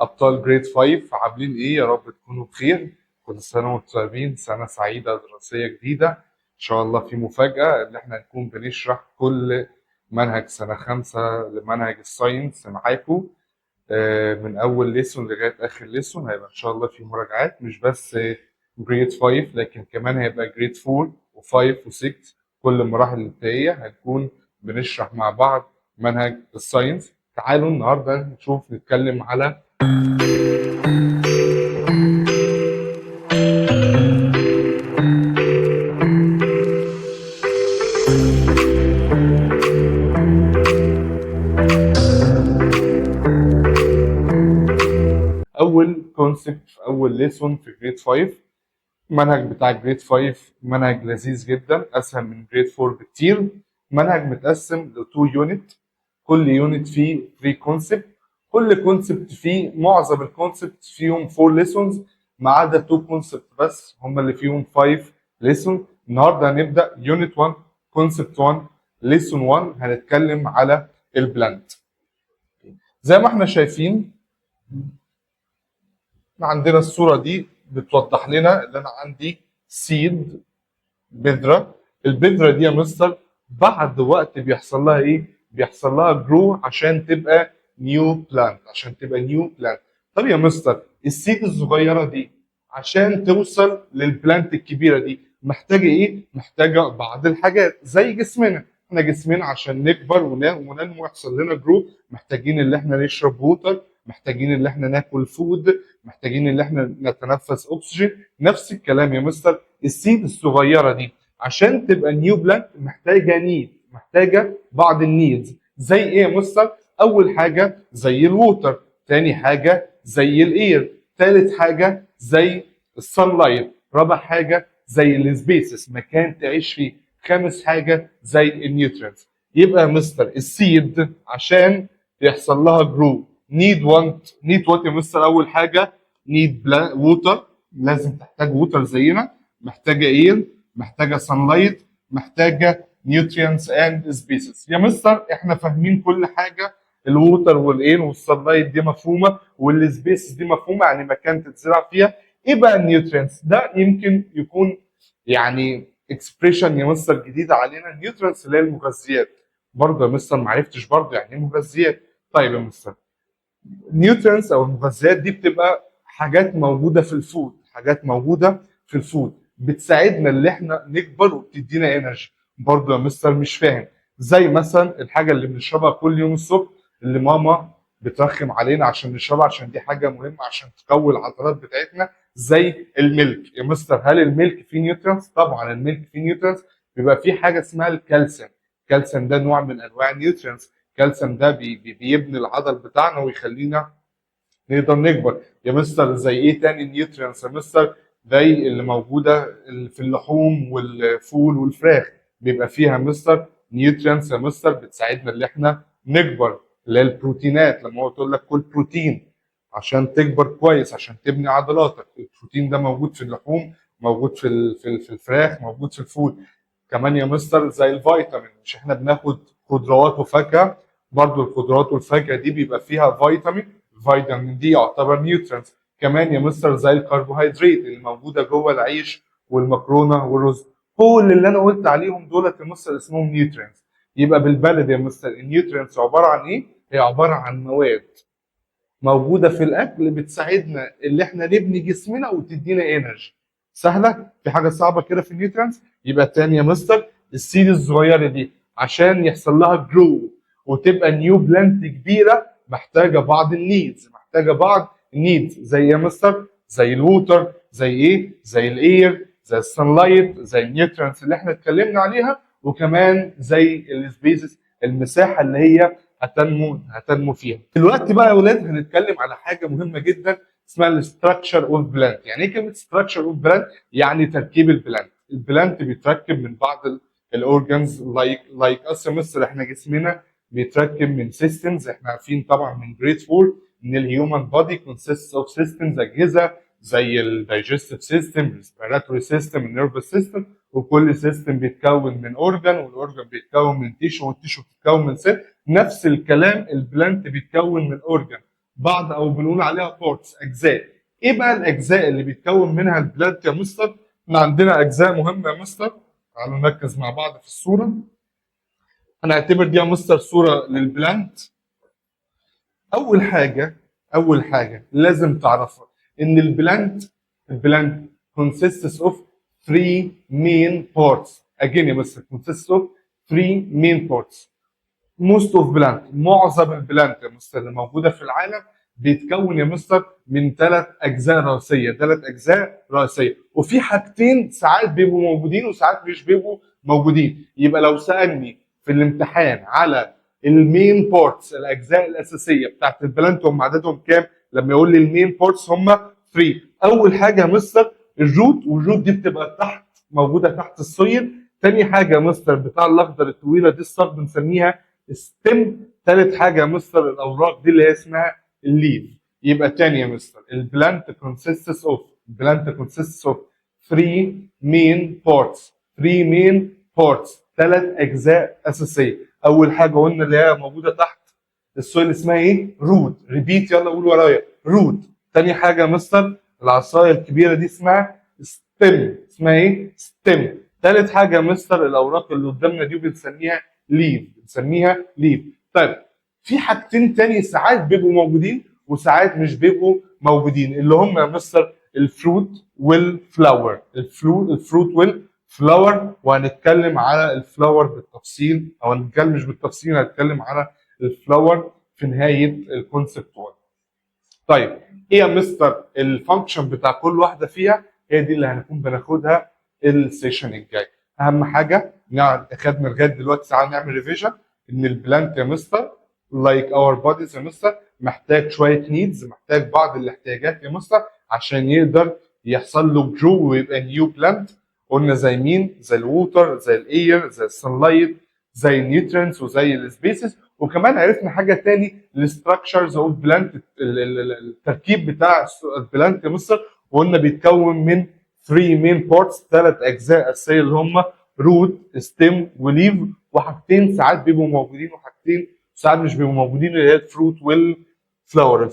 أبطال جريد 5 عاملين إيه؟ يا رب تكونوا بخير. كل سنة وأنتم طيبين، سنة سعيدة دراسية جديدة. إن شاء الله في مفاجأة إن إحنا نكون بنشرح كل منهج سنة 5 لمنهج الساينس معاكم. من أول ليسون لغاية آخر ليسون هيبقى إن شاء الله في مراجعات، مش بس جريد 5 لكن كمان هيبقى جريد 4 و5 و6. كل المراحل الابتدائية هنكون بنشرح مع بعض منهج الساينس. تعالوا النهارده نشوف نتكلم على اول كونسبت في اول ليسون في جريد 5. المنهج بتاع جريد 5 منهج لذيذ جدا، اسهل من جريد 4 بكتير. منهج متقسم ل 2 يونت، كل يونت فيه 3 كونسبت. كل كونسبت فيه معظم الكونسبت فيهم 4 ليسونز، ما عدا 2 كونسبت بس هم اللي فيهم 5 ليسون. النهارده هنبدا يونت 1 كونسبت 1 ليسون 1. هنتكلم على البلانت. زي ما احنا شايفين عندنا الصورة دي بتوضح لنا ان انا عندي سيد، بذرة. البذرة دي يا مستر بعد وقت بيحصل لها ايه؟ بيحصل لها جرو عشان تبقى نيو بلانت، عشان تبقى نيو بلانت. طب يا مستر السيد الصغيرة دي عشان توصل للبلانت الكبيرة دي محتاجة ايه؟ محتاجة بعض الحاجات زي جسمنا. احنا جسمنا عشان نكبر وننمو ويحصل لنا جرو محتاجين اللي احنا نشرب ووتر، محتاجين اللي احنا ناكل فود، محتاجين اللي احنا نتنفس اكسجين. نفس الكلام يا مستر السيد الصغيرة دي عشان تبقى نيو بلانت محتاجه محتاجه بعض النيدز. زي ايه يا مستر؟ اول حاجه زي الووتر، تاني حاجه زي الاير، تالت حاجه زي السان لايت، رابع حاجه زي السبيسز مكان تعيش فيه، خامس حاجه زي النيوترينز. يبقى يا مستر السيد عشان يحصل لها جرو نيد وات يا مستر؟ اول حاجه نيد ووتر، لازم تحتاج ووتر زينا، محتاجه اير، محتاجه سانلايت، محتاجه نيوترينز اند سبيسيس. يا مستر احنا فاهمين كل حاجه، الووتر والاير والسانلايت دي مفهومه، والسبيسيس دي مفهومه يعني مكان تتزرع فيها. ايه بقى النيوترينز ده؟ يمكن يكون يعني اكسبريشن يا مستر جديده علينا. النيوترينز اللي هي المغذيات. برضه يا مستر ما عرفتش برضه يعني ايه مغذيات. طيب يا مستر النيوترينز او المغذيات دي بتبقى حاجات موجوده في الفود، حاجات موجوده في الفود بتساعدنا ان احنا نكبر وبتدينا انرجي. برضه يا مستر مش فاهم. زي مثلا الحاجه اللي بنشربها كل يوم الصبح اللي ماما بترخم علينا عشان نشربها عشان دي حاجه مهمه عشان تقوي العضلات بتاعتنا، زي الميلك. يا مستر هل الميلك فيه نيوترينز؟ طبعا الميلك فيه نيوترينز. بيبقى فيه حاجه اسمها الكالسيوم. الكالسيوم ده نوع من انواع النيوترينز. الكالسيوم ده بيبني العضل بتاعنا ويخلينا نقدر نكبر. يا مستر زي ايه تاني النيوترينز يا مستر؟ زي اللي موجوده في اللحوم والفول والفراخ، بيبقى فيها مستر نيوترينز يا مستر بتساعدنا ان احنا نكبر. اللي هي البروتينات، لما هو تقول لك كل بروتين عشان تكبر كويس عشان تبني عضلاتك. البروتين ده موجود في اللحوم، موجود في الفراخ، موجود في الفول. كمان يا مستر زي الفيتامين، مش احنا بناخد خضروات وفاكهه؟ برضو الخضروات والفاكهه دي بيبقى فيها فيتامين، فيتامين دي يعتبر نيوترينز. كمان يا مستر زي الكربوهيدرات اللي موجوده جوه العيش والمكرونه والرز. كل اللي انا قلت عليهم دولت يا مستر اسمهم نيوترينز. يبقى بالبلد يا مستر النيوترينز عباره عن ايه؟ هي عباره عن مواد موجوده في الاكل بتساعدنا اللي احنا نبني جسمنا وتدينا انرجي. سهله؟ في حاجه صعبه كده في النيوترينز؟ يبقى تاني يا مستر السيد الصغيره دي عشان يحصل لها جرو وتبقى نيو بلانت كبيره محتاجه بعض النيدز، محتاجه بعض النيدز زي يا مستر زي الووتر، زي ايه؟ زي الاير، زي السانلايت، زي النيوترينز اللي احنا اتكلمنا عليها، وكمان زي السبيسز المساحه اللي هي هتنمو فيها. دلوقتي بقى يا اولاد هنتكلم على حاجه مهمه جدا اسمها الاستراكشر اوف بلانت. يعني ايه كلمه ستراكشر اوف بلانت؟ يعني تركيب البلانت. البلانت بيتركب من بعض الاورجنز لايك اس مصر. احنا جسمنا بيتركب من سيستمز، احنا عارفين طبعا من جريد 4 ان الهيومن بودي كونسيست اوف سيستمز، اجهزه زي الدايجستيف سيستم، الريسبيراتوري سيستم، النيرفس سيستم. وكل سيستم بيتكون من اورجان، والاورجان بيتكون من تيشو، والتيشو بيتكون من سيل. نفس الكلام البلانت بيتكون من اورجان. بعض او بنقول عليها بارتس، اجزاء. ايه بقى الاجزاء اللي بيتكون منها البلانت يا مستر؟ احنا عندنا اجزاء مهمه يا مستر، تعالوا نركز مع بعض في الصوره. هنعتبر دي يا مستر صوره للبلانت. اول حاجه لازم تعرفها ان البلانت consists of three main parts. again يا مستر consists of three main parts. most of plant، معظم البلانت يا مستر اللي موجوده في العالم بيتكون يا مستر من ثلاث اجزاء رئيسيه. وفي حاجتين ساعات بيبقوا موجودين وساعات مش بيبقوا موجودين. يبقى لو سالني في الامتحان على المين بارتس، الاجزاء الاساسيه بتاعت البلانت، هم عددهم كام؟ لما يقول لي المين بارتس هم 3. اول حاجه يا مستر الروت، والروت دي بتبقى موجوده تحت السويل. تاني حاجه يا مستر بتاع الاخضر الطويله دي الساق بنسميها ستيم. ثالث حاجه يا مستر الاوراق دي اللي هي اسمها الليف. يبقى تاني يا مستر البلانت consists of 3 main parts. 3 main parts، ثلاث اجزاء اساسيه. اول حاجه قلنا اللي هي موجوده تحت السويل اسمها ايه؟ روت. ريبيت، يلا قول ورايا، روت. تاني حاجه يا مستر العصايه الكبيره دي اسمها ستيم. اسمها ايه؟ ستيم. ثالث حاجه يا مستر الاوراق اللي قدامنا دي بنسميها ليف. طيب في حاجتين تاني ساعات بيبقوا موجودين وساعات مش بيبقوا موجودين، اللي هم يا مستر الفروت والفلاور. الفروت والفلاور، وهنتكلم على الفلاور بالتفصيل، او هنتكلم مش بالتفصيل، هنتكلم على الفلاور في نهايه الكونسبت 1. طيب ايه يا مستر الفانكشن بتاع كل واحده فيها؟ هي دي اللي هنكون بناخدها السيشن الجاي. اهم حاجه خدنا لغايه دلوقتي، تعالى نعمل ريفيجن ان البلانت يا مستر لايك اور بوديز يا مستر محتاج شويه نيدز، محتاج بعض الاحتياجات يا مستر عشان يقدر يحصل له جرو ويبقى نيو بلانت. قلنا زي مين؟ زي الووتر، زي الاير، زي السنلايت، زي النيوترينز، وزي السبيسز. وكمان عرفنا حاجه تاني، الاستراكشرز اوف بلانت، التركيب بتاع البلانت يا مستر. وقلنا بيتكون من 3 مين بارتس، ثلاث اجزاء اساسيه اللي هم روت، ستيم، وليف. وحاجتين ساعات بيبقوا موجودين وحاجتين ساعات مش بيبقوا موجودين، اللي هي الفروت والفلاور.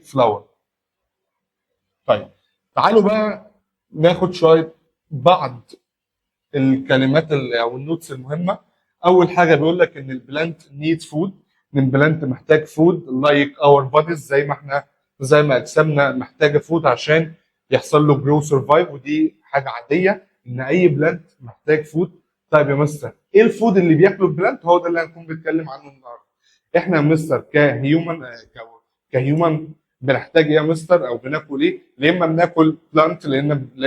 فلاور. طيب تعالوا بقى ناخد شويه بعض الكلمات او النوتس المهمه. اول حاجه بيقول لك ان البلانت نيد فود، ان البلانت محتاج فود لايك اور بوديز، زي ما اجسامنا محتاجه فود عشان يحصل له جرو سرفايف. ودي حاجه عاديه ان اي بلانت محتاج فود. طيب يا مستر ايه الفود اللي بياكله البلانت؟ هو ده اللي هنكون بنتكلم عنه النهارده. احنا يا مستر كهيومن بنحتاج ايه يا مستر، او بناكل ايه؟ يا اما بناكل بلانت، يا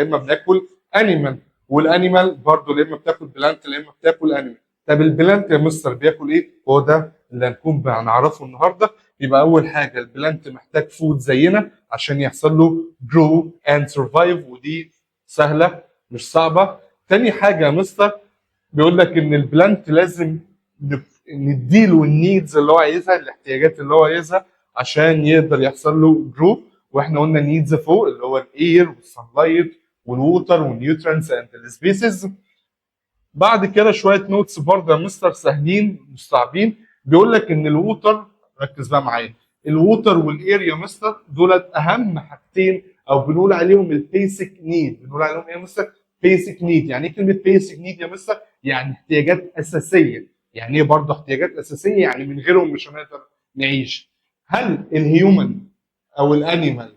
اما بناكل انيمال. والانيمال برضه يا اما بتاكل بلانت يا اما بتاكل انيمال. طب البلانت يا مستر بياكل ايه؟ هو ده اللي هنكون هنعرفه النهارده. يبقى اول حاجه البلانت محتاج فود زينا عشان يحصل له جرو اند سرفايف، ودي سهله مش صعبه. تاني حاجه يا مستر بيقول لك ان البلانت لازم نديله النيدز اللي هو عايزها، الاحتياجات اللي هو عايزها عشان يقدر يحصل له جرو. واحنا قلنا نيدز فوق اللي هو الاير والسنلايت والووتر والنيوترينز اند السبيسيز. بعد كده شويه نوتس برضه يا مستر سهلين مش صعبين. بيقول لك ان الووتر، ركز بقى معايا، الووتر والاير يا مستر دولت اهم حاجتين، او بنقول عليهم البيسك نيد. بنقول عليهم ايه يا مستر؟ بيسك نيد. يعني ايه كلمه بيسك نيد يا مستر؟ يعني احتياجات اساسيه. يعني ايه برضه احتياجات اساسيه؟ يعني من غيرهم مش هنقدر نعيش. هل الهيومن او الانيمال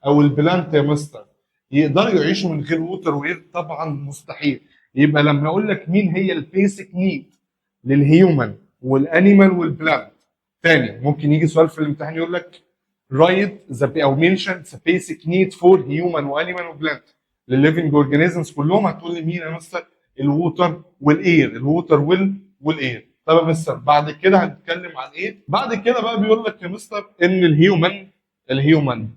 او البلانت يا مستر يقدروا يعيشوا من غير ووتر واير؟ طبعا مستحيل. يبقى لما اقول لك مين هي البيسك نيد للهيومن والانيمال والبلانت، تاني ممكن يجي سؤال في الامتحان يقول لك رايت او منشن ذا بيسك نيد فور هيومن وانيمال وبلانت. للليفنج اورجانيزمز كلهم هتقول لي مين يا مستر؟ الووتر والاير. والاير. طب يا مستر بعد كده هنتكلم عن ايه؟ بعد كده بقى بيقول لك يا مستر ان الهيومن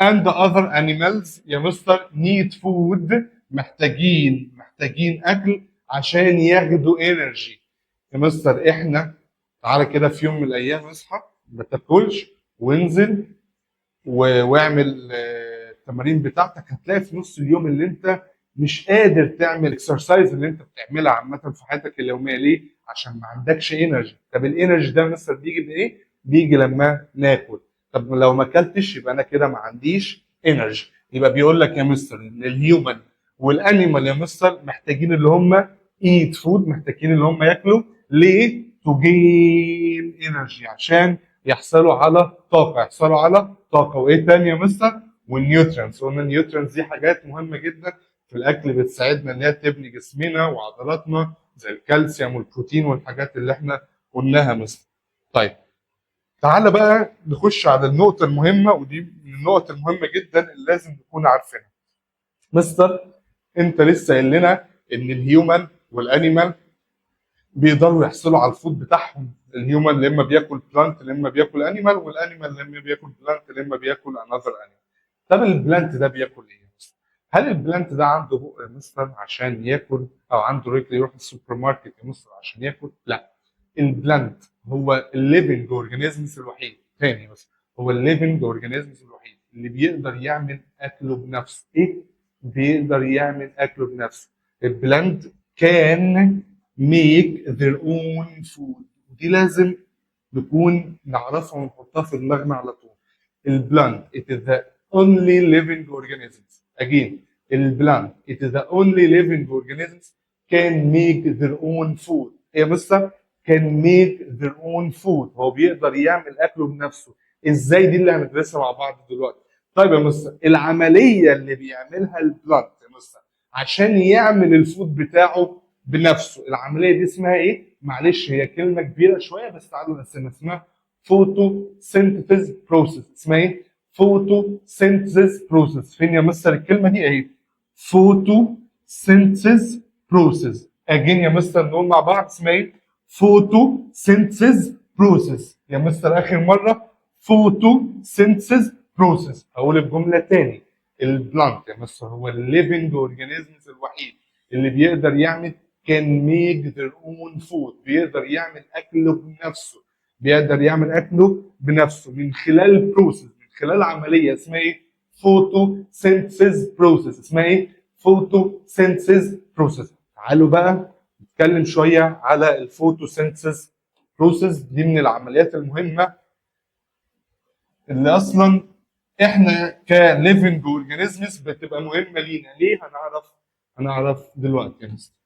and the other animals يا مستر need food، محتاجين اكل عشان ياخدوا انرجي. يا مستر احنا تعالى كده في يوم من الايام اصحى ما تاكلش وانزل واعمل التمارين بتاعتك، هتلاقي في نص اليوم اللي انت مش قادر تعمل اكسرسايز اللي انت بتعملها عامه في حياتك اليوميه. ليه؟ عشان ما عندكش انرجي. طب الانرجي ده مستر بيجي من ايه؟ بيجي لما ناكل. طب لو ما اكلتش يبقى انا كده ما عنديش انرجي. يبقى بيقول لك يا مستر ان الهيومن والانيمال يا مستر محتاجين اللي هم ايت فود، محتاجين اللي هم ياكلوا. ليه؟ تو جين انرجي، عشان يحصلوا على طاقه، يحصلوا على طاقه. وايه تاني يا مستر؟ والنيوترينز. قلنا النيوترينز دي حاجات مهمه جدا في الاكل، بتساعدنا ان هي تبني جسمنا وعضلاتنا، زي الكالسيوم والبروتين والحاجات اللي احنا قلناها مثلا. طيب تعالى بقى نخش على النقطة المهمة، ودي من النقط المهمة جدا اللي لازم نكون عارفينها. مستر انت لسه قايل لنا ان الهيومن والانيمال بيقدروا يحصلوا على الفود بتاعهم. الهيومن لما بياكل بلانت لما بياكل انيمال، والانيمال لما بياكل بلانت لما بياكل انذر انيمال. طب البلانت ده بياكل ايه؟ هل البلانت ده عنده بق يا مستر عشان ياكل، او عنده رجل يروح السوبر ماركت يا مستر عشان ياكل؟ لا. البلانت هو الليفنج اورجانيزمز الوحيد، تاني بس، هو الليفنج اورجانيزمز الوحيد اللي بيقدر يعمل اكله بنفسه. ايه؟ بيقدر يعمل اكله بنفسه. البلانت كان ميك ذير اون فود، ودي لازم نكون نعرفها ونحطها في دماغنا على طول. البلانت it is the only living organisms. Again, البلانت it is the only living organisms can make their own food. يا مستر can make their own food، هو بيقدر يعمل اكله بنفسه. ازاي؟ دي اللي هندرسها مع بعض دلوقتي. طيب يا مستر العمليه اللي بيعملها البلانت يا مستر عشان يعمل الفود بتاعه بنفسه، العمليه دي اسمها ايه؟ معلش هي كلمه كبيره شويه بس تعالوا نقسمها. اسمها فوتوسينثيز بروسيس. اسمها ايه؟ فوتوسينثيز بروسيس. فين يا مستر الكلمه دي؟ اهي فوتوسينثيز بروسيس. اجين يا مستر نقول مع بعض اسمها ايه؟ فوتوسينثيز بروسيس. يا مستر اخر مره فوتوسينثيز بروسيس. هقول الجمله تاني. البلانت يا مستر هو الليفنج اورجانيزمز الوحيد اللي بيقدر يعمل كان ميك ذير اون فود، بيقدر يعمل اكله بنفسه، بيقدر يعمل اكله بنفسه من خلال بروسيس، من خلال عمليه اسمها ايه؟ فوتوسينثيز بروسيس. اسمها ايه؟ فوتوسينثيز بروسيس. تعالوا بقى نتكلم شويه على الفوتوسينثيز بروسيس. دي من العمليات المهمه اللي اصلا احنا كليفنج اورجانيزمز بتبقى مهمه لينا. ليه؟ هنعرف دلوقتي يا مستر.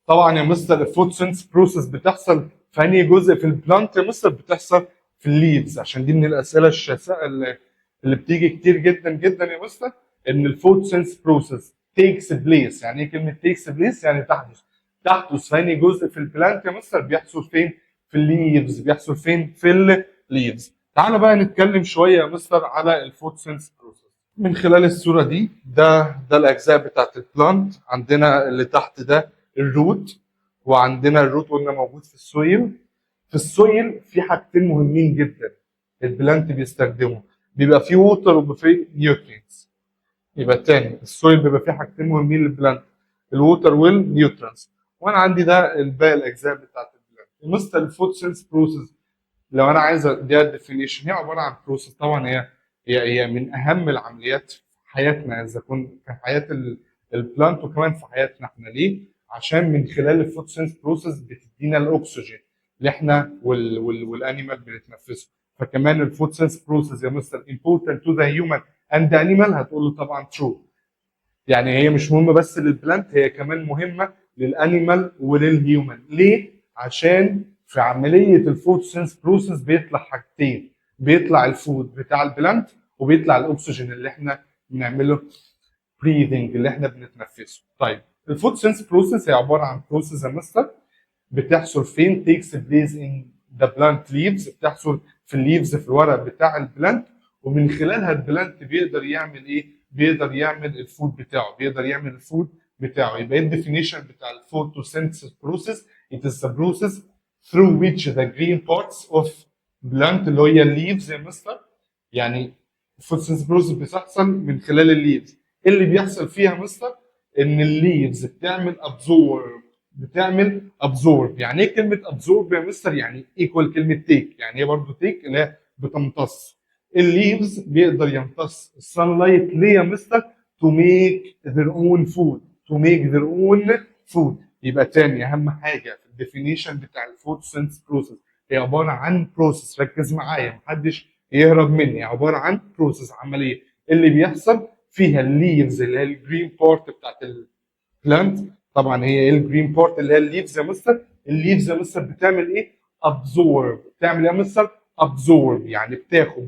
طبعا يا مستر الفوتوسينثيز بروسيس بتحصل في انهي جزء في البلانت يا مستر؟ بتحصل في الليفز، عشان دي من الاسئله الشاسعه اللي بتيجي كتير جدا جدا يا مستر. ان الفوتوسينثيز بروسيس تيكس بليس. يعني ايه كلمه تيكس بليس؟ يعني تحدث في انهي جزء في البلانت يا مستر؟ بيحصل فين؟ في الليفز. بيحصل فين؟ في الليفز. تعالوا بقى نتكلم شويه يا مستر على الفوتوسينثيز بروسيس من خلال الصوره دي. ده الاجزاء بتاعت البلانت. عندنا اللي تحت ده الروت، وعندنا الروت قلنا موجود في السويل. في السويل في حاجتين مهمين جدا البلانت بيستخدمهم، بيبقى فيه ووتر وبيبقى فيه نيوترينز. يبقى تاني السويل بيبقى فيه حاجتين مهمين للبلانت، الووتر والنيوترينز. وانا عندي ده الباقي الاجزاء بتاعت البلانت. مثل الفوتوسينثيز بروسيس لو انا عايز اديها ديفينيشن، هي عباره عن بروسيس. طبعا هي من اهم العمليات في حياتنا، اذا كن في حياه البلانت وكمان في حياتنا احنا. ليه؟ عشان من خلال الفوتوسينثيز بروسيس بتدينا الاكسجين اللي احنا والانيمال بنتنفسه. فكمان الفوتوسينثيز بروسيس يا مستر important to the human and the animal، هتقول له طبعا true. يعني هي مش مهمه بس للبلانت، هي كمان مهمه للانيمال وللهيومن. ليه؟ عشان في عمليه الفوتوسينثيز بروسيس بيطلع حاجتين، بيطلع الفود بتاع البلانت وبيطلع الاكسجين اللي احنا بنعمله بريذنج، اللي احنا بنتنفسه. طيب الفوتوسينثيز بروسيس هي عباره عن بروسيس يا مستر بتحصل فين؟ تيكس بليز ان ذا بلانت ليفز، بتحصل في الليفز في الورق بتاع البلانت. ومن خلالها البلانت بيقدر يعمل ايه؟ بيقدر يعمل الفود بتاعه، بيقدر يعمل الفود بتاعه. يبقى الديفينيشن بتاع الفوتوسينثيز بروسيس it is the process through which the green parts of plant اللي هي الليفز يا مستر. يعني الفوتوسينثيز بروسيس بتحصل من خلال الليفز. اللي بيحصل فيها مستر ان الليفز بتعمل ابزورب. يعني ايه كلمه ابزورب يا مستر؟ يعني ايكوال كلمه تيك. يعني ايه برضه تيك؟ اللي هي بتمتص. الليفز بيقدر يمتص السان لايت ليه يا مستر؟ تو ميك ذير اون فود، تو ميك ذير اون فود. يبقى تاني اهم حاجه في الديفينيشن بتاع الفوتوسينثيز بروسيس هي عباره عن بروسيس. ركز معايا محدش يهرب مني. عباره عن بروسيس، عمليه اللي بيحصل فيها الليفز اللي هي الجرين بارت بتاعت البلانت. طبعا هي ايه الجرين بارت اللي هي الليفز يا مستر؟ الليفز يا مستر بتعمل ايه؟ ابزورب. بتعمل ايه يا مستر؟ ابزورب يعني بتاخد،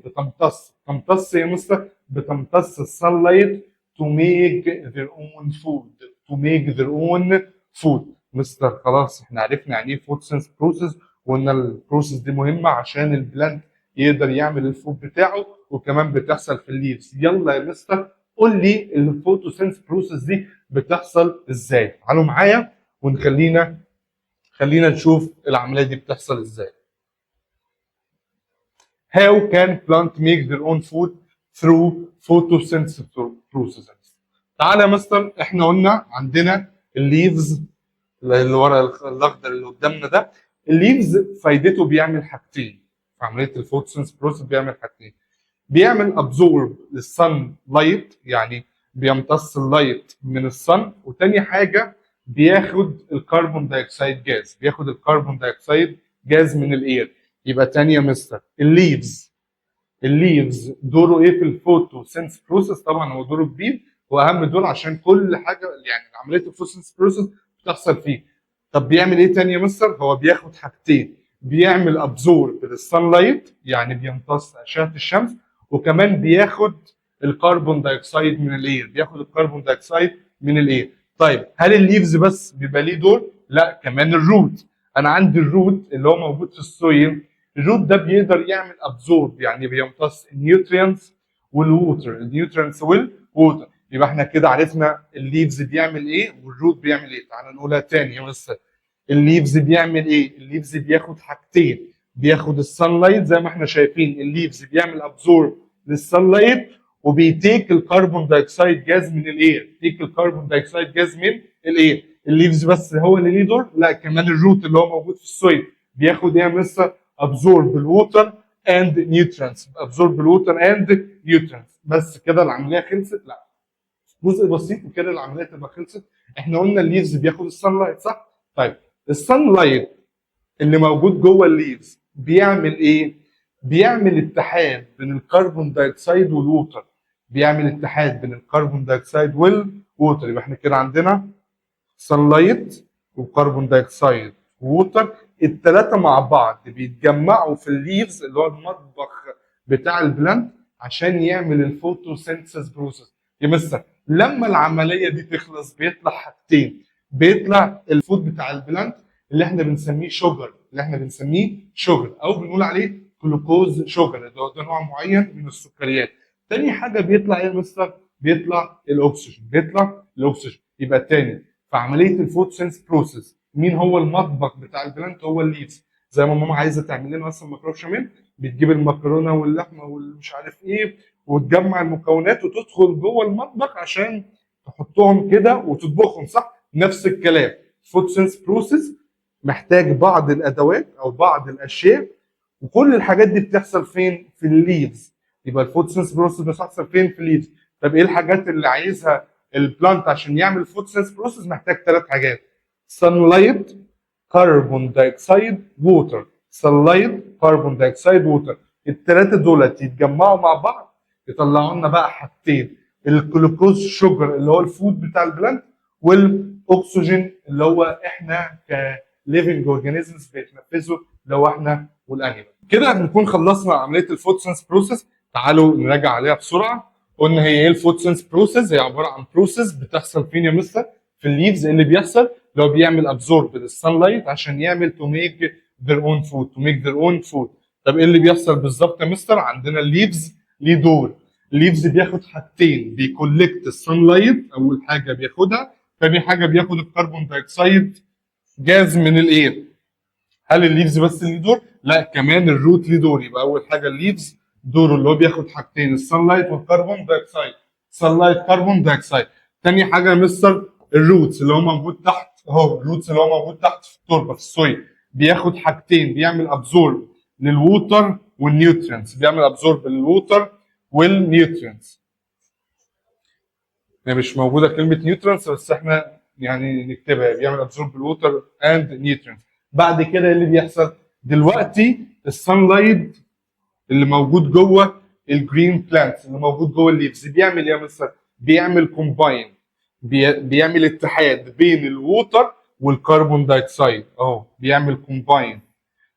تمتص يا مستر، بتمتص السانلايت to make their own food. to make their own food. مستر خلاص احنا عرفنا يعني ايه فوتوسينث بروسيس، وان البروسيس دي مهمه عشان البلانت يقدر يعمل الفود بتاعه، وكمان بتحصل في الليفز. يلا يا مستر قول لي الفوتوسينث بروسيس دي بتحصل ازاي؟ تعالوا معايا خلينا نشوف العمليه دي بتحصل ازاي. How can plant make their own food through photosynthesis process؟ تعالى يا مستر، احنا قلنا عندنا الليفز اللي ورا الاخضر اللي قدامنا ده. الليفز فايدته بيعمل حاجتين في عمليه الفوتوسينث بروسيس. بيعمل حاجتين: بيعمل ابزورب للصن لايت، يعني بيمتص اللايت من الصن، وتاني حاجه بياخد الكربون دايوكسيد جاز، بياخد الكربون دايوكسيد جاز من الاير. يبقى تاني يا مستر، الليفز دوره ايه في الفوتوسينث بروسيس؟ طبعا هو دوره كبير واهم دور، عشان كل حاجه يعني عمليه الفوتوسينث بروسيس بتحصل فيه. طب بيعمل ايه تاني يا مستر؟ هو بياخد حاجتين: بيعمل ابزورب للسان لايت يعني بيمتص اشعه الشمس، وكمان بياخد الكربون دايوكسيد من الاير، بياخد الكربون دايوكسيد من الاير. طيب هل الليفز بس بيبقى ليه دور؟ لا، كمان الروت. انا عندي الروت اللي هو موجود في السويل. الروت ده بيقدر يعمل ابزورب يعني بيمتص النيوترينتس والووتر. يبقى احنا كده عرفنا الليفز بيعمل ايه والروت بيعمل ايه. تعالى نقولها تاني يا مستر. الليفز بيعمل ايه؟ الليفز بياخد حاجتين: بياخد السان لايت زي ما احنا شايفين، الليفز بيعمل ابزورب للسان لايت، وبيتيك الكربون دايوكسيد جاز من الاير، تيك الكربون دايوكسيد جاز من الاير. الليفز بس هو اللي ليه دور؟ لا، كمان الروت اللي هو موجود في السويل بياخد ايه يا مستر؟ ابزورب الووتر اند نيوترينتس. ابزورب الووتر اند نيوترينتس. بس كده العمليه خلصت؟ لا، جزء بسيط وكده العمليه تبقى خلصت. احنا قلنا الليفز بياخد السان لايت صح؟ طيب السان لايت اللي موجود جوه الليفز بيعمل ايه؟ بيعمل اتحاد بين الكربون دايوكسيد والووتر. بيعمل اتحاد بين الكربون دايوكسيد والووتر. يبقى احنا كده عندنا سان لايت وكربون دايوكسيد ووتر، الثلاثه مع بعض بيتجمعوا في الليفز اللي هو المطبخ بتاع البلانت عشان يعمل الفوتوسينثيسيس بروسيس. يا مستر لما العمليه دي تخلص بيطلع حاجتين: بيطلع الفود بتاع البلانت اللي احنا بنسميه شوجر، او بنقول عليه جلوكوز شوجر، ده نوع معين من السكريات. تاني حاجه بيطلع ايه يا مستر؟ بيطلع الاكسجين. يبقى تاني في عمليه الفوتوسينث بروسيس مين هو المطبخ بتاع البلانت؟ هو الليفز. زي ما ماما عايزه تعمل لنا مثلا مكرونه بشاميل، بتجيب المكرونه واللحمه والمش عارف ايه وتجمع المكونات وتدخل جوه المطبخ عشان تحطهم كده وتطبخهم صح؟ نفس الكلام فوتوسينث بروسيس محتاج بعض الادوات او بعض الاشياء، وكل الحاجات دي بتحصل فين؟ في الليفز. يبقى الفوتوسينث بروسيس بتحصل فين؟ في الليفز. طب ايه الحاجات اللي عايزها البلانت عشان يعمل فوتوسينث بروسيس؟ محتاج ثلاث حاجات: sunlight كربون دايوكسيد ووتر. sunlight كربون دايوكسيد ووتر، الثلاثه دولت يتجمعوا مع بعض يطلعوا لنا بقى حاجتين: الجلوكوز شوجر اللي هو الفود بتاع البلانت، والاكسجين اللي هو احنا كليفنج اورجانيزمز بيتنفسوا اللي هو احنا والانيمال. كده هنكون خلصنا عمليه الفوتوسينث بروسيس. تعالوا نراجع عليها بسرعه. قلنا هي ايه الفوتوسينث بروسيس؟ هي عباره عن بروسيس بتحصل فين يا مستر؟ في الليفز. اللي بيحصل اللي هو بيعمل ابزورب للسان لايت عشان يعمل تو ميك ذير اون فود. طب ايه اللي بيحصل بالظبط يا مستر؟ عندنا الليفز ليه دور. الليفز بياخد حاجتين: بيكولكت السان لايت اول حاجه بياخدها، تاني حاجه بياخد الكربون دايوكسيد جاز من الاير. هل الليفز بس اللي دور؟ لا، كمان الروت ليه دور. يبقى اول حاجه الليفز دوره اللي هو بياخد حاجتين: السان لايت والكربون دايوكسيد. سان لايت كربون دايوكسيد. تاني حاجه يا مستر الروتس اللي هو موجود تحت اهو، الروتس اللي هو موجود تحت في التربه في السويل، بياخد حاجتين: بيعمل ابزورب للووتر والنيوترينتس. بيعمل ابزورب للووتر والنيوترينتس. هي مش موجوده كلمه نيوترينتس بس احنا يعني نكتبها، بيعمل ابزورب الووتر اند نيوترينتس. بعد كده اللي بيحصل دلوقتي السان لايت اللي موجود جوه الجرين بلانتس اللي موجود جوه الليفز بيعمل ايه يا مستر؟ بيعمل كومباين، بيعمل اتحاد بين الووتر والكربون دايوكسيد اهو، بيعمل كومباين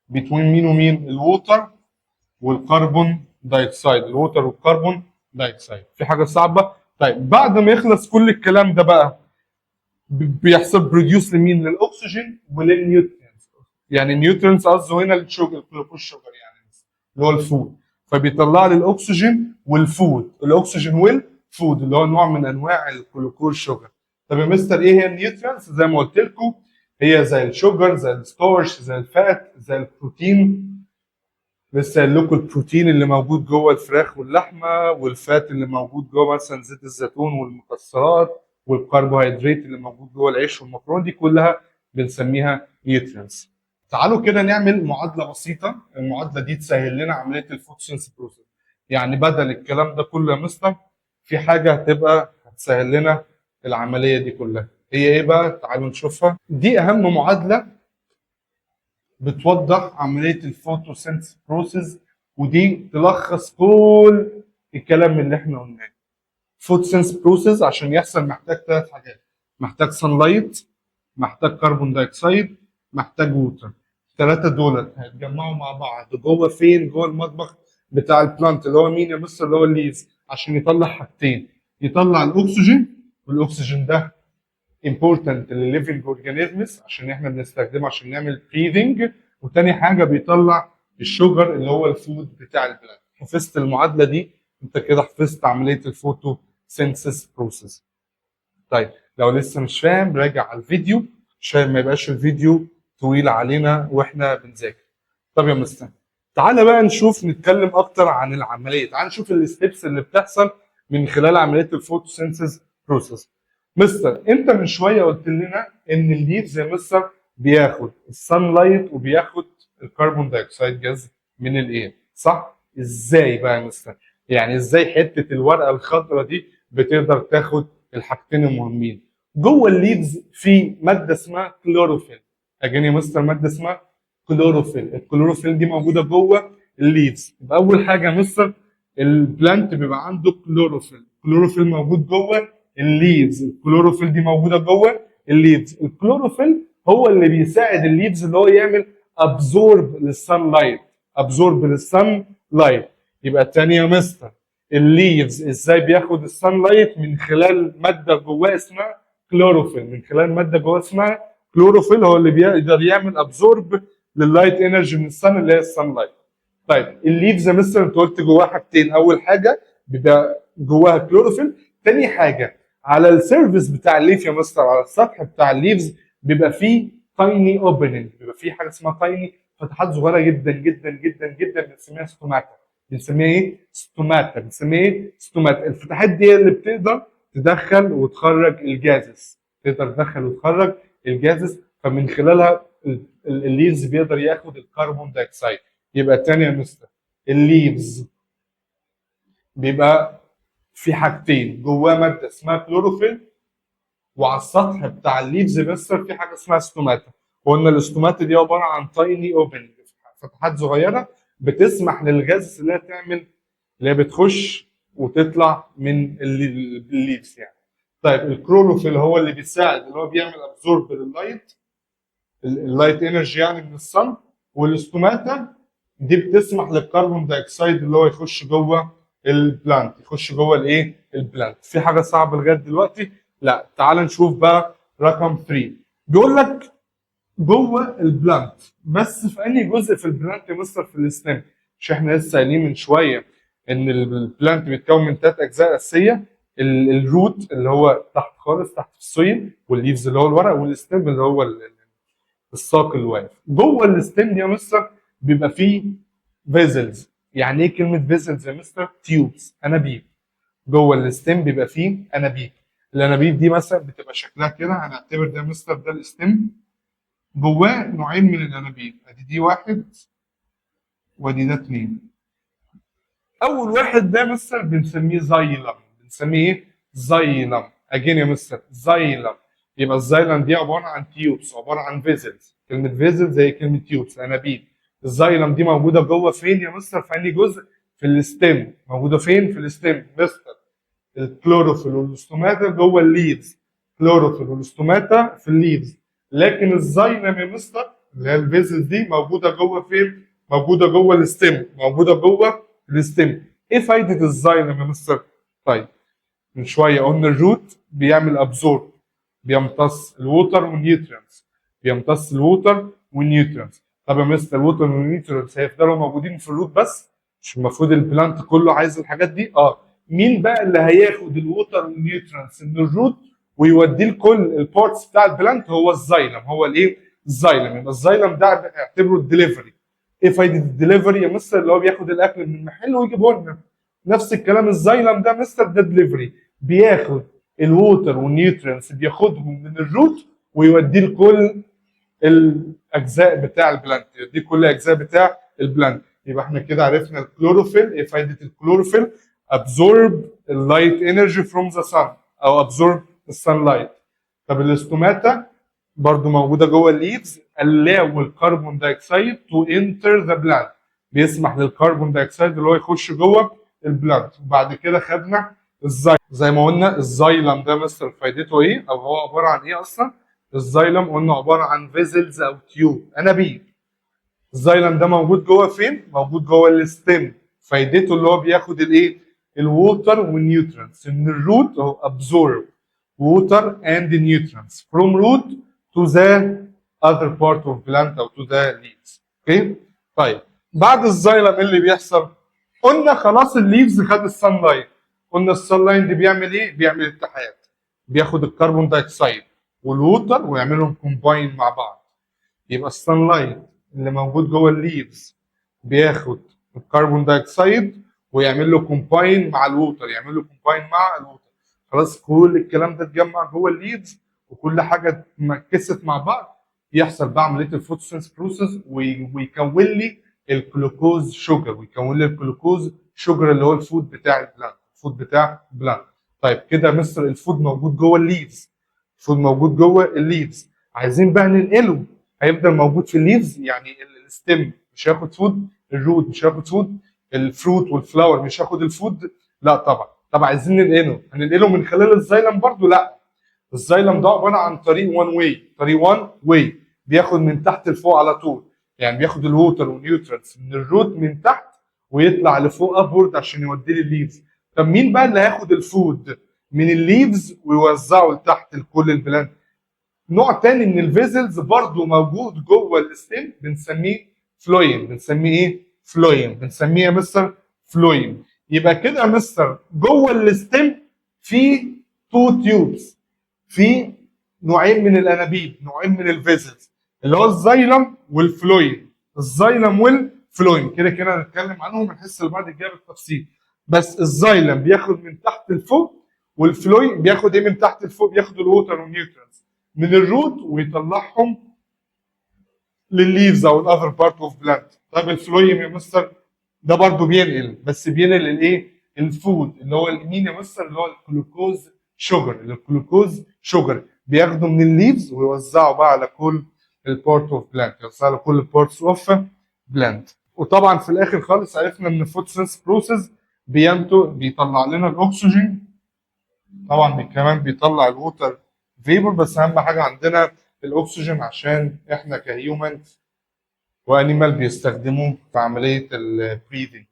بين مين ومين؟ الووتر والكربون دايوكسيد، الووتر والكربون دايوكسيد. في حاجه صعبه؟ طيب بعد ما يخلص كل الكلام ده بقى بيحصل بروديوس لمين؟ للاكسجين وللنيوترينز. يعني النيوترينز قصده هنا الشوجر، الجلوكوز شوجر يعني اللي هو الفود، فبيطلع لي الاكسجين والفود، الاكسجين والفود اللي هو نوع من انواع الجلوكوز شوجر. طب يا مستر ايه هي النيوترينز؟ زي ما قلت لكم هي زي الشوجر، زي الستارش، زي الفات، زي البروتين. لسه قايل لكم البروتين اللي موجود جوه الفراخ واللحمه، والفات اللي موجود جوه مثلا زيت الزيتون والمكسرات، والكربوهيدرات اللي موجود جوه العيش والمكرونه، دي كلها بنسميها نيوترينز. تعالوا كده نعمل معادله بسيطه، المعادله دي تسهل لنا عمليه الفوتوسينثيز بروسيس. يعني بدل الكلام ده كله يا مستر في حاجه هتسهل لنا العمليه دي كلها. هي ايه بقى؟ تعالوا نشوفها. دي اهم معادله بتوضح عمليه الفوتوسينثيز بروسيس، ودي تلخص كل الكلام اللي احنا قلناه. فوتوسينثيز بروسيس عشان يحصل محتاج 3 حاجات: محتاج سان لايت، محتاج كربون دايوكسيد، محتاج ووتر. ال3 دول هيتجمعوا مع بعض جوه فين؟ جوه المطبخ بتاع البلانت اللي هو مين يا مستر؟ اللي هو الليفز، عشان يطلع حاجتين: يطلع الاكسجين، والاكسجين ده important للليفنج اورجانيزمز عشان احنا بنستخدمه عشان نعمل بريذنج، وتاني حاجه بيطلع الشوجر اللي هو الفود بتاع البلانت. حفظت المعادله دي انت كده حفظت عمليه الفوتوسينثيز بروسيس. طيب لو لسه مش فاهم راجع على الفيديو عشان ما يبقاش الفيديو طويل علينا واحنا بنذاكر. طب يا مستر تعالى بقى نتكلم اكتر عن العمليه، تعالى نشوف الستبس اللي بتحصل من خلال عمليه الفوتوسينثيز بروسيس. مستر انت من شويه قلت لنا ان الليفز يا مستر بياخد السان لايت وبياخد الكربون دايوكسيد جاز من الاير، صح؟ ازاي بقى يا مستر؟ يعني ازاي حته الورقه الخضراء دي بتقدر تاخد الحاجتين المهمين؟ جوه الليفز في ماده اسمها كلوروفيل. اجاني يا مستر ماده اسمها كلوروفيل، الكلوروفيل دي موجوده جوه الليفز. يبقى اول حاجه يا مستر البلانت بيبقى عنده كلوروفيل، الكلوروفيل موجود جوه الليفز، الكلوروفيل دي موجوده جوه الليفز. الكلوروفيل هو اللي بيساعد الليفز اللي هو يعمل ابزورب للسان لايت، ابزورب للسان لايت. يبقى الثانيه يا مستر الليفز ازاي بياخد السان لايت؟ من خلال ماده جواه اسمها كلوروفيل، من خلال ماده جواه اسمها كلوروفيل هو اللي بيقدر يعمل ابزورب لللايت انرجي من السن اللي هي السان لايت. طيب الليفز يا مستر انت قلت جواها حاجتين، اول حاجه بيبقى جواها كلوروفيل، تاني حاجه على السيرفيس بتاع الليف يا مستر، على السطح بتاع الليفز بيبقى فيه تايني اوبننج، بيبقى فيه حاجه اسمها تايني، فتحات صغيره جدا جدا جدا جدا بنسميها ستوماتا. بنسميها ايه؟ ستوماتا. بنسميها ايه؟ ستوماتا. الفتحات دي اللي بتقدر تدخل وتخرج الجازز، تقدر تدخل وتخرج الجازز، فمن خلالها الليفز بيقدر ياخد الكربون دايوكسيد. يبقى تاني يا مستر الليفز بيبقى في حاجتين جواه ماده اسمها كلوروفيل، وعلى السطح بتاع الليفز مستر في حاجه اسمها ستوماتا. وقلنا الاستوماتا دي عباره عن تايني اوبن، فتحات صغيره بتسمح للغاز اللي هي تعمل، اللي هي بتخش وتطلع من الليفز يعني. طيب الكلوروفيل هو اللي بيساعد، اللي هو بيعمل ابزورب لللايت، اللايت انرجي يعني من الصن. والاستوماتا دي بتسمح للكربون دايوكسيد اللي هو يخش جوه البلانت، يخش جوه الايه؟ البلانت. في حاجه صعبه لغايه دلوقتي؟ لا. تعال نشوف بقى رقم 3. بيقول لك جوه البلانت، بس في انهي جزء في البلانت يا مستر؟ في الستيم. مش احنا لسه قايلين من شويه ان البلانت بيتكون من 3 اجزاء اساسيه: الروت اللي هو تحت خالص تحت في السويل، والليفز اللي هو الورق، والستيم اللي هو الساق اللي واقف. جوه الستيم دي يا مستر بيبقى فيه فيزلز. يعني ايه كلمه فيزلز يا مستر؟ تيوبس، انابيب. جوه الستيم بيبقى فيه انابيب. الانابيب دي مثلا بتبقى شكلها كده، هنعتبر ده مستر ده الستيم، جواه نوعين من الانابيب، ادي دي واحد وادي ده اتنين. اول واحد ده مستر بنسميه زايلم، بنسميه ايه؟ زايلم. اجين يا مستر زايلم. يبقى الزايلم دي عباره عن تيوبس، عباره عن فيزلز. كلمه فيزلز زي كلمه تيوبس، انابيب. الزايلم دي موجوده جوه فين يا مستر؟ في انهي جزء؟ في الستيم. موجوده فين؟ في الستيم مستر. الكلوروفيل والاستوماتا جوه الليفز. كلوروفيل والاستوماتا في الليفز. لكن الزايلم يا مستر اللي هي الفيزلز دي موجوده جوه فين؟ موجوده جوه الستيم. موجوده جوه الستيم. ايه فايده الزايلم يا مستر؟ طيب من شويه قلنا الروت بيعمل ابزورب، بيمتص الووتر والنيوترينتس. بيمتص الووتر والنيوترينتس. طب يا مستر الووتر والنيوترينتس هيفضلوا موجودين في الروت بس؟ مش المفروض البلانت كله عايز الحاجات دي؟ مين بقى اللي هياخد الووتر والنيوترينتس من الروت ويوديه لكل البارتس بتاع البلانت؟ هو الزايلم. هو الايه؟ الزايلم. يبقى الزايلم ده اعتبره الدليفري. ايه فايده الدليفري يا مستر؟ اللي هو بياخد الاكل من المحل ويجيبه لنا. نفس الكلام الزايلم ده مستر ده دليفري، بياخد الووتر والنيوترينتس بياخدهم من الروت ويوديه لكل الاجزاء بتاع البلانت. يوديه كل الاجزاء بتاع البلانت. يبقى احنا كده عرفنا الكلوروفيل. ايه فايده الكلوروفيل؟ absorb light energy from the sun او absorb السانلايت. طب الاستوماتا برضو موجوده جوه الليفز. allow الكربون دايوكسيد to enter the plant. بيسمح للكربون دايوكسيد اللي هو يخش جوه البلانت. وبعد كده خدنا زي ما قلنا الزايلم ده مستر فايدته ايه او هو عباره عن ايه اصلا؟ الزايلم قلنا عباره عن فيزلز او تيوب، انابيب. الزايلم ده موجود جوه فين؟ موجود جوه الستيم. فايدته اللي هو بياخد الايه؟ الووتر والنيوترينتس من الروت. او absorb water and nutrients from root to the other part of plant او to the leaves. اوكي؟ طيب بعد الزايلم ايه اللي بيحصل؟ قلنا خلاص الليفز خد السان لايت. قلنا السان لايت دي بيعمل ايه؟ بيعمل اتحاد. بياخد الكربون دايوكسيد والووتر ويعملهم كومباين مع بعض. يبقى السان لايت اللي موجود جوه الليفز بياخد الكربون دايوكسيد ويعمل له كومباين مع الووتر. يعمل له كومباين مع الووتر. خلاص كل الكلام ده اتجمع جوه الليفز وكل حاجه اتمكست مع بعض. يحصل بقى عمليه الفوتوسينث بروسيس ويكون لي الجلوكوز شوجر. ويكون لي الجلوكوز شوجر اللي هو الفود بتاع البلانت. الفود بتاع البلانت. طيب كده مستر الفود موجود جوه الليفز. الفود موجود جوه الليفز. عايزين بقى ننقله. هيفضل موجود في الليفز يعني الستيم مش هياخد فود، الروت مش هياخد فود، الفروت والفلاور مش هياخد الفود. لا طبعا. طب عايزين ننقله. هننقله من خلال الزايلم برضو؟ لا. الزايلم ده عباره عن طريق وان واي. طريق وان واي بياخد من تحت لفوق على طول. يعني بياخد الووتر والنيوترينتس من الروت من تحت ويطلع لفوق ابورد عشان يوديه للليفز. طب مين بقى اللي هياخد الفود من الليفز ويوزعه لتحت لكل البلانت؟ نوع تاني من الفيزلز برضو موجود جوه الستيم بنسميه فلويم. بنسميه ايه؟ فلويم. بنسميه يا مستر فلويم. يبقى كده يا مستر جوه الستيم في تو تيوبس. في نوعين من الانابيب، نوعين من الفيزلز اللي هو الزايلم والفلويم. الزايلم والفلويم كده كده هنتكلم عنهم الحصه اللي بعد الجايه بالتفصيل. بس الزايلم بياخد من تحت لفوق والفلويم بياخد ايه من تحت لفوق؟ بياخد الووتر والنيوترينتس من الروت ويطلعهم للليفز او الاذر بارت اوف بلانت. طيب الفلويم يا مستر ده برضه بينقل، بس بينقل الايه؟ الفود اللي هو مين يا مستر؟ اللي هو الجلوكوز شوجر. الجلوكوز شوجر بياخده من الليفز ويوزعه بقى على كل البارت اوف بلانت. يوزعه على كل البارتس اوف بلانت. وطبعا في الاخر خالص عرفنا ان الفوتوسينث بروسيس بيطلع لنا الاكسجين. طبعا كمان بيطلع الووتر فيبر. بس اهم حاجه عندنا الاكسجين عشان احنا كهيومن وانيمال بيستخدموه في عمليه البريذنج.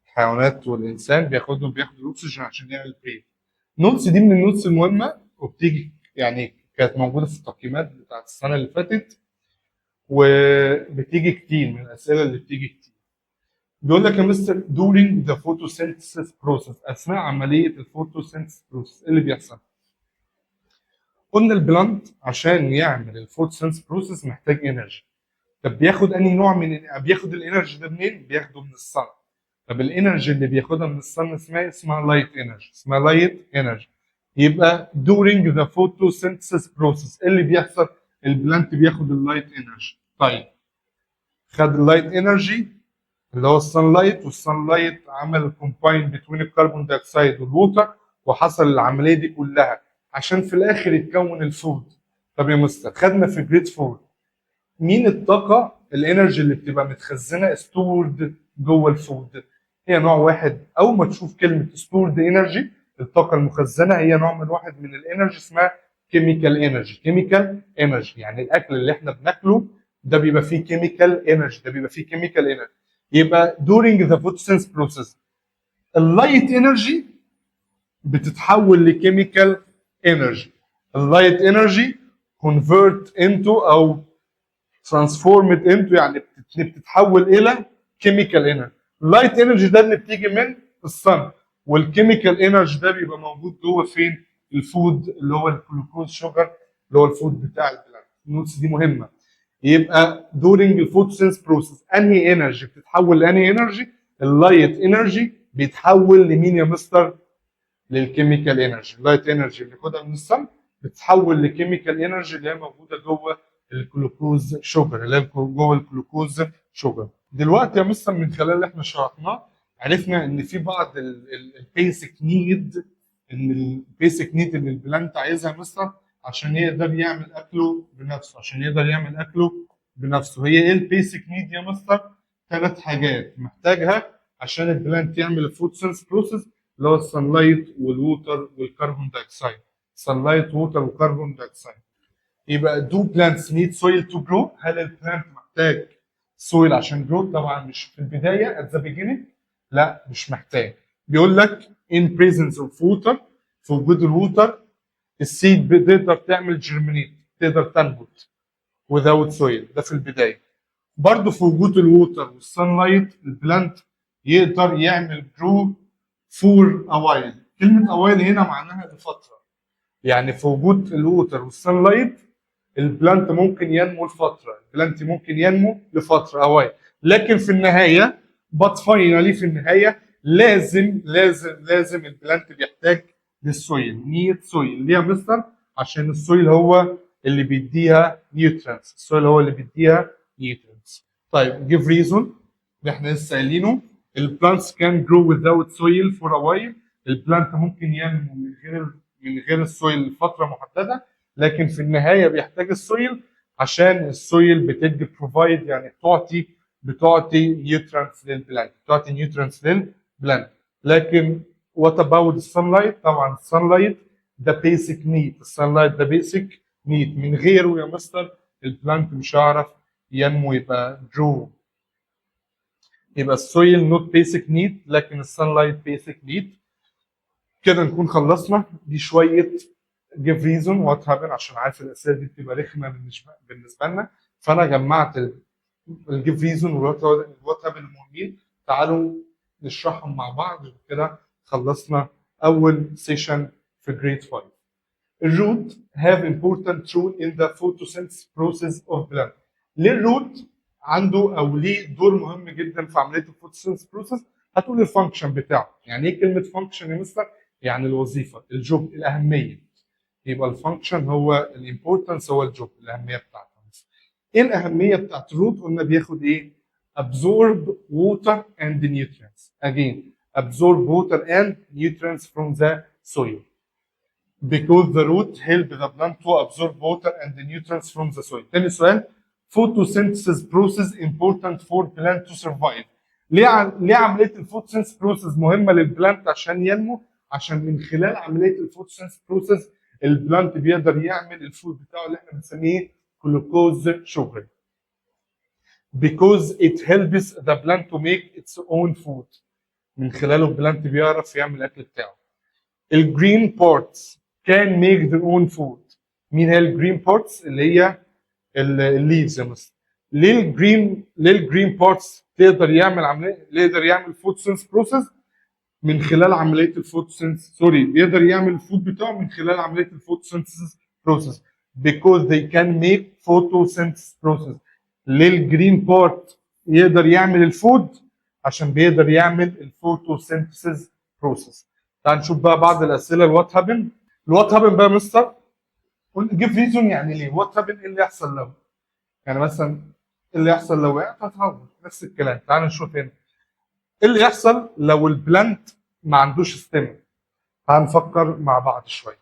الحيوانات والانسان بياخدوا الاكسجين عشان يعمل بريذ. النوتس دي من النوتس المهمه وبتيجي يعني كانت موجوده في التقييمات بتاعت السنه اللي فاتت وبتيجي كتير من الاسئله اللي بتيجي كتير. بيقول لك يا مستر during the photosynthesis process اثناء عمليه الفوتوسينثيس بروسيس ايه اللي بيحصل؟ قلنا البلانت عشان يعمل الفوتوسينثيس بروسيس محتاج انرجي. طب بياخد انهي نوع بياخد الانرجي ده منين؟ بياخده من الصن. طب الانرجي اللي بياخدها من الصن اسمها لايت انرجي. اسمها لايت انرجي. يبقى during the photosynthesis process ايه اللي بيحصل؟ البلانت بياخد اللايت انرجي. طيب خد اللايت انرجي اللي هو الصن لايت، والصن لايت عمل كومباين بين الكربون دايوكسيد والووتر وحصل العمليه دي كلها عشان في الاخر يتكون الفود. طب يا مستر خدنا في جريد 4 مين الطاقه الانرجي اللي بتبقى متخزنه ستورد جوه الفود. هي نوع واحد، اول ما تشوف كلمه ستورد انرجي الطاقه المخزنه، هي نوع من واحد من الانرجي اسمها كيميكال انرجي. كيميكال انرجي يعني الاكل اللي احنا بناكله ده بيبقى فيه كيميكال انرجي، ده بيبقى فيه كيميكال انرجي. يبقى during the photosynthesis process اللايت انرجي بتتحول لكيميكال انرجي. اللايت انرجي convert into او transformed into يعني بتتحول الى كيميكال انرجي. اللايت انرجي ده اللي بتيجي من الصن، والكيميكال انرجي ده بيبقى موجود جوه فين؟ الفود اللي هو الجلوكوز شوجر اللي هو الفود بتاع البلانت. النوتس دي مهمه. يبقى during الفوتوسينث بروسيس انهي انرجي بتتحول لانهي انرجي؟ اللايت انرجي بيتحول لمين يا مستر؟ للكيميكال انرجي. اللايت انرجي اللي بناخدها من الصن بتتحول لكيميكال انرجي اللي هي موجوده جوه الجلوكوز شوجر، اللي هي جوه الجلوكوز شوجر. دلوقتي يا مستر من خلال اللي احنا شرحناه عرفنا ان في بعض البيسك نيد، ان البيسك نيد اللي البلانت عايزها يا مستر عشان يقدر يعمل اكله بنفسه، عشان يقدر يعمل اكله بنفسه. هي ايه البيسك نيد يا مستر؟ 3 حاجات محتاجها عشان البلانت يعمل الفوتوسينث بروسيس، اللي هو السنلايت والووتر والكربون دايوكسيد. سنلايت ووتر وكربون دايوكسيد. يبقى do plants need soil to grow؟ هل البلانت محتاج سويل عشان جروث؟ طبعا مش في البدايه at the beginning، لا مش محتاج. بيقول لك in presence of water، في وجود الووتر السيد بتقدر تعمل جيرمينيت، تقدر تنبت without soil، ده في البدايه. برضه في وجود الووتر والسان لايت البلانت يقدر يعمل جرو فور اوايل. كلمه اوايل هنا معناها لفتره، يعني في وجود الووتر والسان لايت البلانت ممكن ينمو لفتره، البلانت ممكن ينمو لفتره اوايل. لكن في النهايه بات فاينالي في النهايه لازم البلانت بيحتاج للسويل. نيد سويل ليه يا مستر؟ عشان السويل هو اللي بيديها نيوترينتس، السويل هو اللي بيديها نيوترينتس. طيب give reason اللي احنا لسه قايلينه، البلانتس كان grow without soil for a while. البلانت ممكن ينمو من غير السويل لفتره محدده، لكن في النهايه بيحتاج السويل عشان السويل بتدي بروفايد، يعني بتعطي نيوترينتس للبلانت، بتعطي نيوترينتس للبلانت. لكن وات اباوت السانلايت؟ طبعا السانلايت ده بيسك نيد، السانلايت ده بيسك نيد، من غيره يا مستر البلانت مش هيعرف ينمو يبقى جرو. يبقى السويل نوت بيسك نيد لكن السانلايت بيسك نيد. كده نكون خلصنا. دي شويه جيف ريزون وات هابن، عشان عارف الاسئله دي بتبقى رخمه بالنسبه لنا، فانا جمعت الجيف ريزون والوات هابن المهمين. تعالوا نشرحهم مع بعض وكده خلصنا اول سيشن في جريد 5. الروت have important role in the photosynthesis process of plant. ليه الروت عنده او ليه دور مهم جدا في عمليه الفوتوسينثيسيس بروسيس؟ هتقول الفانكشن بتاعه. يعني ايه كلمه فانكشن يا مستر؟ يعني الوظيفه، الجوب، الاهميه. يبقى الفانكشن هو الامبورتنس، هو الجوب، الاهميه بتاعته. ايه الاهميه بتاعت الروت؟ قلنا بياخد ايه؟ absorb water and nutrients. Again absorb water and nutrients from the soil. Because the root help the plant to absorb water and the nutrients from the soil. تاني سؤال، photosynthesis process important for plant to survive. ليه عمليه الفوتوسينثيسيس بروسيس مهمه للبلانت عشان ينمو؟ عشان من خلال عمليه الفوتوسينثيسيس بروسيس البلانت بيقدر يعمل الفود بتاعه اللي احنا بنسميه جلوكوز شوجر. Because it helps the plant to make its own food. من خلاله البلانت بيعرف يعمل الاكل بتاعه. الجرين بارتس can make their own food. مين هي الجرين بارتس؟ اللي هي الليفز يا مستر. ليه الجرين بارتس تقدر يعمل فوتوسينثيسيس بروسيس من خلال عمليه الفوتوسينثيسيس، بيقدر يعمل الفود بتاعه من خلال عمليه الفوتوسينثيسيس بروسيس. because they can make photosynthesis process. ليه الجرين بارت يقدر يعمل الفود؟ عشان بيقدر يعمل الفوتوسينثيسيس بروسيس. تعال نشوف بقى بعض الاسئله. الوات هابن بقى يا مستر جيف ريزون، يعني ليه؟ وات هابن ايه اللي يحصل لو، يعني مثلا ايه اللي يحصل لو وقعت هتهور، نفس الكلام. تعال نشوف هنا ايه اللي يحصل لو البلانت ما عندوش ستيم. هنفكر مع بعض شويه.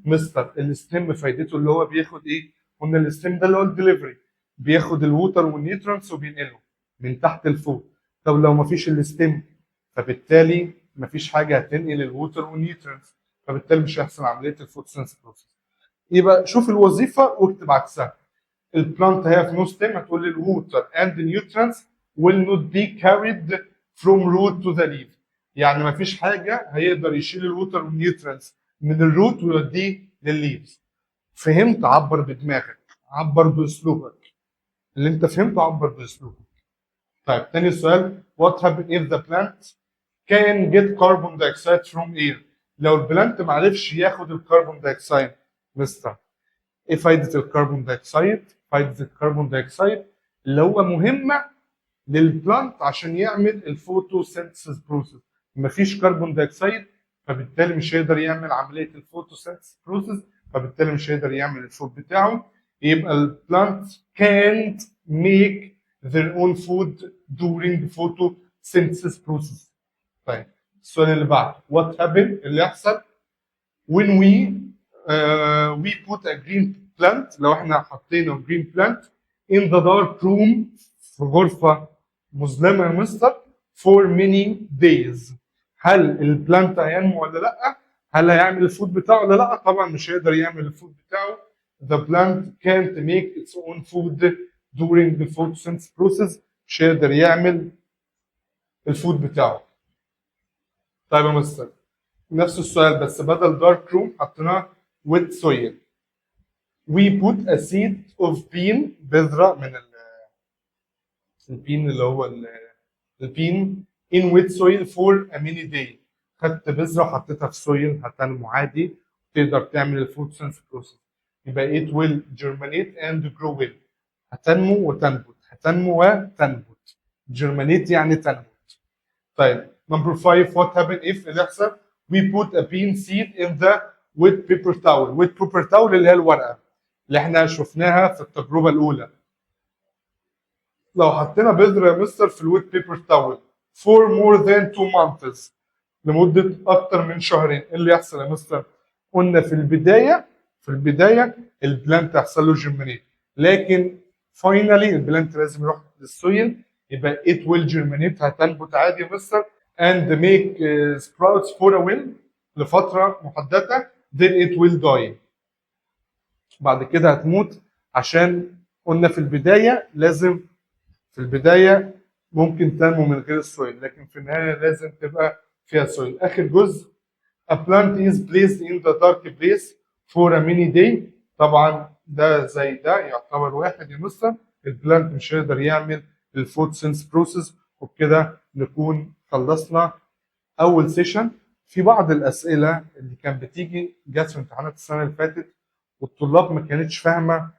مستر الستيم فايدته اللي هو بياخد ايه؟ قلنا الستيم ده اللي هو الدليفري. بياخد الووتر والنيوترنس وبينقله من تحت لفوق. طب لو مفيش الستيم، فبالتالي مفيش حاجه هتنقل الووتر والنيوترنس، فبالتالي مش هيحصل عمليه الفوتوسينثيسيس بروسيس. يبقى شوف الوظيفه واكتب عكسها. البلانت هاف نو ستيم، هتقول لي الووتر اند نيوترنس will not be carried from root to the leaf. يعني مفيش حاجه هيقدر يشيل الووتر والنيوترنس من الروت ويوديه للليفز. فهمت؟ عبر بدماغك، عبر باسلوبك، اللي انت فهمته عبر باسلوبك. طيب تاني سؤال، what happens if the plant can get carbon dioxide from air؟ لو البلانت ما عرفش ياخد الكربون دايوكسيد مستر. ايه فايده الكربون دايوكسيد؟ فايده الكربون دايوكسيد اللي هو مهمه للبلانت عشان يعمل الفوتوسينثيسيس بروسيس. مفيش كربون دايوكسيد فبالتالي مش هيقدر يعمل عمليه الفوتوسينثيسيس بروسيس، فبالتالي مش هيقدر يعمل الفود بتاعه. يبقى البلانت can't make their own food during photosynthesis process. طيب السؤال اللي بعده، what happen اللي يحصل when we put a green plant، لو احنا حطينا green plant in the dark room، في غرفة مظلمة يا مستر for many days، هل البلانت هينمو ولا لا؟ هل هيعمل الفود بتاعه ولا لا؟ طبعا مش هيقدر يعمل الفود بتاعه. The plant can't make its own food during the photosynthesis process، مش هيقدر يعمل الفود بتاعه. طيب يا مستر نفس السؤال بس بدل دارك روم حطيناه wet soil. We put a seed of bean، بذرة من البين اللي هو البين in wet soil for a many day. خدت بذرة وحطيتها في سويل هتنمو عادي، تقدر تعمل الفوتوسينثيسيس بروسيس. يبقى it will germinate and grow well. هتنمو وتنبت، هتنمو وتنبت. germinate يعني تنبت. طيب number 5 what happen if اللي يحصل we put a bean seed in the wet paper towel. wet paper towel اللي هي الورقة اللي احنا شفناها في التجربة الأولى. لو حطينا بذرة يا مستر في الويت بيبر تاول for more than 2 months، لمدة أكتر من شهرين، إيه اللي يحصل يا مستر؟ قلنا في البداية البلانت هيحصل له جيرمينيت، لكن فاينالي البلانت لازم يروح للسويل، يبقى it will germinate، هتنبت عادي يا مستر and make sprouts for a while لفترة محددة then it will die. بعد كده هتموت، عشان قلنا في البداية لازم، في البداية ممكن تنمو من غير السويل، لكن في النهاية لازم تبقى فيها سويل. آخر جزء a plant is placed in the dark place for a many day. طبعا ده زي ده يعتبر واحد يا مستر، البلانت مش هيقدر يعمل الفوتوسينثيسيس بروسيس. وبكده نكون خلصنا أول سيشن. في بعض الأسئلة اللي كانت بتيجي جت في امتحانات السنة اللي فاتت والطلاب ما كانتش فاهمة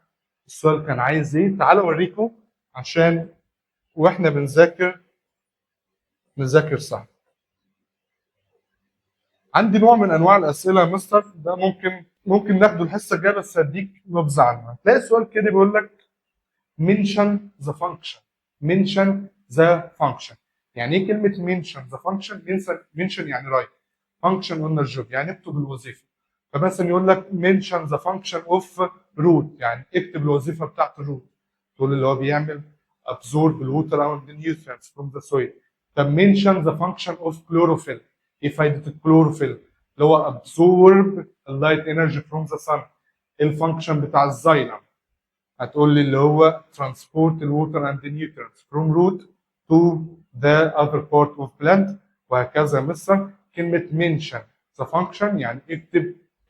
السؤال كان عايز إيه. تعالوا أوريكم عشان واحنا نذاكر صح. عندي نوع من انواع الاسئله يا مستر، ده ممكن ناخده الحصه الجايه بس هديك نبذه عنه. هتلاقي السؤال كده بيقول لك mention the function. mention the function يعني ايه كلمه mention the function؟ mention يعني رايت، function قلنا الجوب يعني اكتب الوظيفه. فمثلا يقول لك mention the function of root، يعني اكتب الوظيفه بتاعت الروت، تقول اللي هو بيعمل absorb الووتر and the nutrients from the soil. طب mention the function of chlorophyll، ايه فايده الكلوروفيل؟ اللي هو absorb اللايت energy from the sun. الفانكشن بتاع الزايلم هتقول لي اللي هو transport الووتر and the nutrients from root to the other part of plant، وهكذا. مثلا كلمه mention the function يعني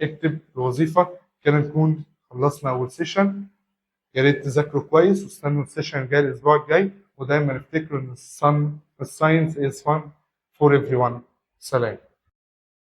اكتب الوظيفه. كده نكون خلصنا اول سيشن. يا ريت تذاكروا كويس واستنوا السيشن الجاي الاسبوع الجاي، ودايما افتكروا ان الساينس is fun for everyone. سلام.